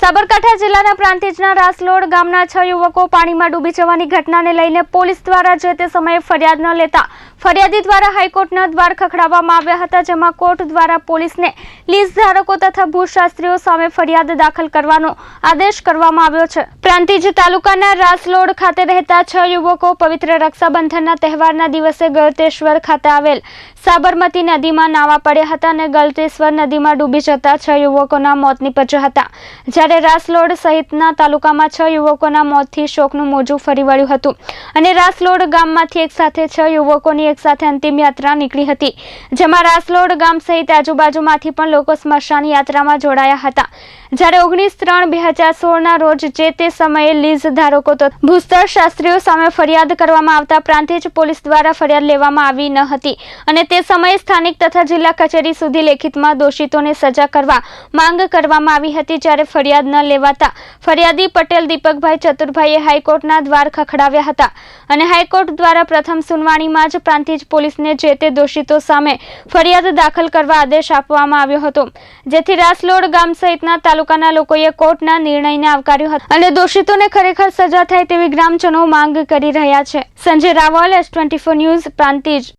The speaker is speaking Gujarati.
સાબરકાંઠા જિલ્લાના પ્રાંતિજના રાસલોડ ગામના 6 યુવકો પાણીમાં ડૂબી જવાની ઘટનાને લઈને પોલીસ દ્વારા જે તે સમયે ફરિયાદ ન લેતા ફરિયાદી દ્વારા હાઈકોર્ટના દ્વાર ખખડાવવામાં આવ્યા હતા, જેમાં કોર્ટ દ્વારા પોલીસને લીઝ ધારકો તથા ભૂશાસ્ત્રીઓ સામે ફરિયાદ દાખલ કરવાનો આદેશ કરવામાં આવ્યો છે। પ્રાંતિજ તાલુકાના રાસલોડ ખાતે રહેતા 6 યુવકો પવિત્ર રક્ષાબંધનના તહેવારના દિવસે ગળતેશ્વર ખાતે આવેલ સાબરમતી નદીમાં નાવા પડ્યા હતા અને ગળતેશ્વર નદીમાં ડૂબી જતા 6 યુવકોના મોત નીપજ્યા હતા। જ્યારે રાસલોડ સહિતના તાલુકામાં 6 યુવકોના મોતથી શોકનું મોજું ફરી વળ્યું હતું અને રાસલોડ ગામમાંથી એક સાથે 6 યુવકોની એક સાથે અંતિમ યાત્રા નીકળી હતી, જેમાં રાસલોડ ગામ સહિત આજુબાજુમાંથી પણ લોકો સ્મશાન યાત્રામાં જોડાયા હતા। જ્યારે 19/3/2016ના રોજ જે તે સમયે લીઝ ધારકો તો ભૂસ્તરશાસ્ત્રીઓ સામે ફરિયાદ કરવામાં આવતા પ્રાંતિજ પોલીસ દ્વારા ફરિયાદ લેવામાં આવી ન હતી અને તે સમયે સ્થાનિક તથા જિલ્લા કચેરી સુધી લેખિતમાં દોષિતોને સજા કરવા માંગ કરવામાં આવી હતી। જ્યારે ફરિયાદ ન લેવાતા ફરિયાદી પટેલ દીપકભાઈ ચતુરભાઈએ હાઈકોર્ટના દ્વાર ખખડાવ્યા હતા અને હાઈકોર્ટ દ્વારા પ્રથમ સુનાવણીમાં જ પ્રાંતિજ પોલીસને જે તે દોષિતો સામે ફરિયાદ દાખલ કરવા આદેશ આપવામાં આવ્યો હતો, જેથી રાસલોડ ગામ સહિતના તાલુકાના લોકોએ કોર્ટના નિર્ણયને આવકાર્યો હતો અને દોષિતોને ખરેખર સજા થાય તેવી ગ્રામજનો માંગ કરી રહ્યા છે। Sanjay Raval, S24 news, Prantij.